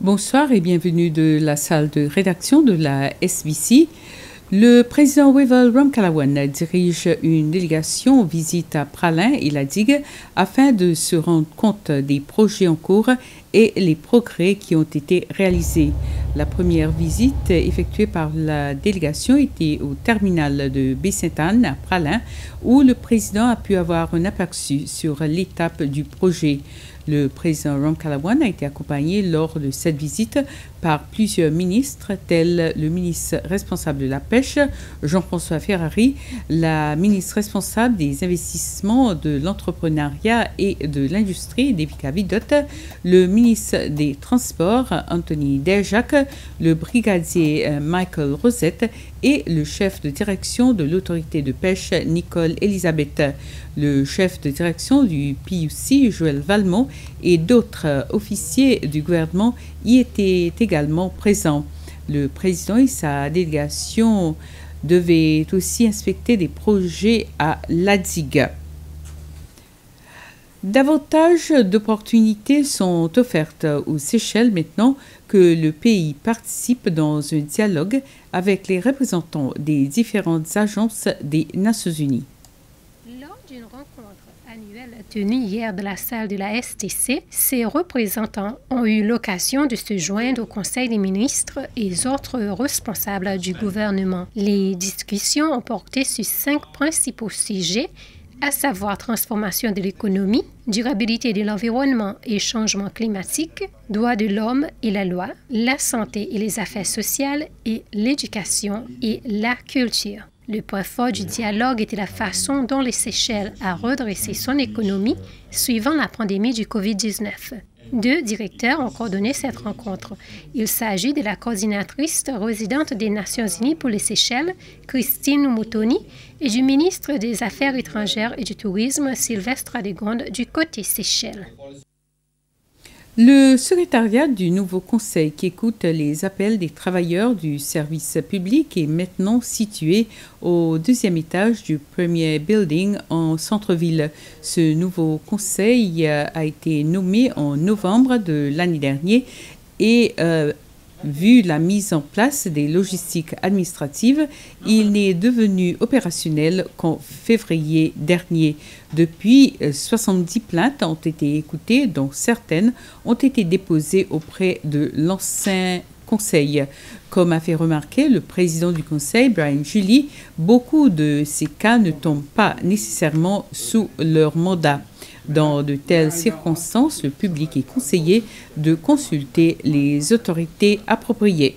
Bonsoir et bienvenue de la salle de rédaction de la SBC. Le président Wavell Ramkalawan dirige une délégation en visite à Pralin et la digue afin de se rendre compte des projets en cours et les progrès qui ont été réalisés. La première visite effectuée par la délégation était au terminal de Baie-Sainte-Anne à Pralin où le président a pu avoir un aperçu sur l'étape du projet. Le président Ramkalawan a été accompagné lors de cette visite par plusieurs ministres, tels le ministre responsable de la pêche, Jean-François Ferrari, la ministre responsable des investissements, de l'entrepreneuriat et de l'industrie, Devika Vidot, le ministre des Transports, Anthony Derjac, le brigadier Michael Rosette et le chef de direction de l'autorité de pêche, Nicole Elisabeth, le chef de direction du PUC, Joël Valmont, et d'autres officiers du gouvernement y étaient également présents. Le président et sa délégation devaient aussi inspecter des projets à la digue. Davantage d'opportunités sont offertes aux Seychelles maintenant que le pays participe dans un dialogue avec les représentants des différentes agences des Nations Unies. Lors d'une rencontre annuelle tenue hier de la salle de la STC, ces représentants ont eu l'occasion de se joindre au Conseil des ministres et autres responsables du gouvernement. Les discussions ont porté sur 5 principaux sujets, à savoir transformation de l'économie, durabilité de l'environnement et changement climatique, droits de l'homme et la loi, la santé et les affaires sociales et l'éducation et la culture. Le point fort du dialogue était la façon dont les Seychelles a redressé son économie suivant la pandémie du COVID-19. 2 directeurs ont coordonné cette rencontre. Il s'agit de la coordinatrice résidente des Nations Unies pour les Seychelles, Christine Moutoni, et du ministre des Affaires étrangères et du Tourisme, Sylvestre Adegonde, du côté Seychelles. Le secrétariat du nouveau conseil qui écoute les appels des travailleurs du service public est maintenant situé au 2e étage du premier building en centre-ville. Ce nouveau conseil a été nommé en novembre de l'année dernière et vu la mise en place des logistiques administratives, il n'est devenu opérationnel qu'en février dernier. Depuis, 70 plaintes ont été écoutées, dont certaines ont été déposées auprès de l'ancien conseil. Comme a fait remarquer le président du conseil, Brian Julie, beaucoup de ces cas ne tombent pas nécessairement sous leur mandat. Dans de telles circonstances, le public est conseillé de consulter les autorités appropriées.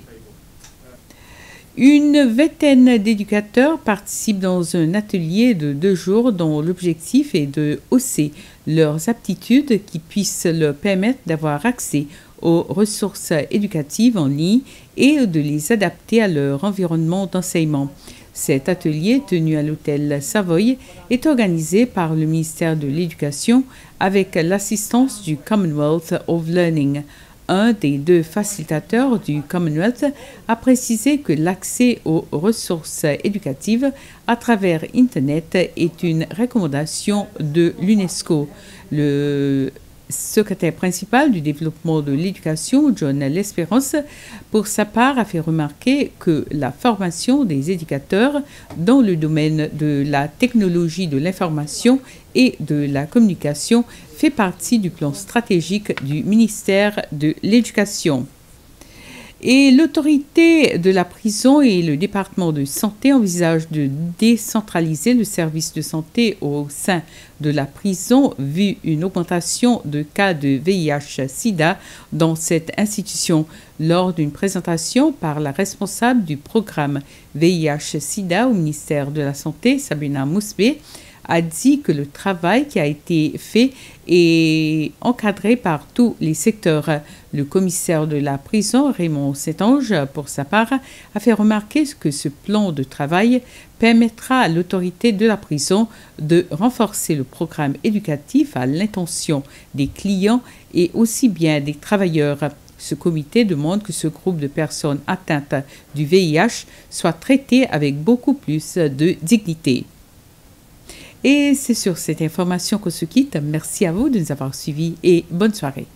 Une vingtaine d'éducateurs participent dans un atelier de 2 jours dont l'objectif est de hausser leurs aptitudes qui puissent leur permettre d'avoir accès aux ressources éducatives en ligne et de les adapter à leur environnement d'enseignement. Cet atelier, tenu à l'hôtel Savoy, est organisé par le ministère de l'Éducation avec l'assistance du Commonwealth of Learning. Un des 2 facilitateurs du Commonwealth a précisé que l'accès aux ressources éducatives à travers Internet est une recommandation de l'UNESCO. Le secrétaire principal du développement de l'éducation, John L'Espérance, pour sa part, a fait remarquer que la formation des éducateurs dans le domaine de la technologie de l'information et de la communication fait partie du plan stratégique du ministère de l'Éducation. Et l'autorité de la prison et le département de santé envisagent de décentraliser le service de santé au sein de la prison vu une augmentation de cas de VIH-Sida dans cette institution. Lors d'une présentation par la responsable du programme VIH-Sida au ministère de la Santé, Sabrina Mousbé, a dit que le travail qui a été fait est encadré par tous les secteurs. Le commissaire de la prison, Raymond Saint-Ange, pour sa part, a fait remarquer que ce plan de travail permettra à l'autorité de la prison de renforcer le programme éducatif à l'intention des clients et aussi bien des travailleurs. Ce comité demande que ce groupe de personnes atteintes du VIH soit traité avec beaucoup plus de dignité. Et c'est sur cette information qu'on se quitte. Merci à vous de nous avoir suivis et bonne soirée.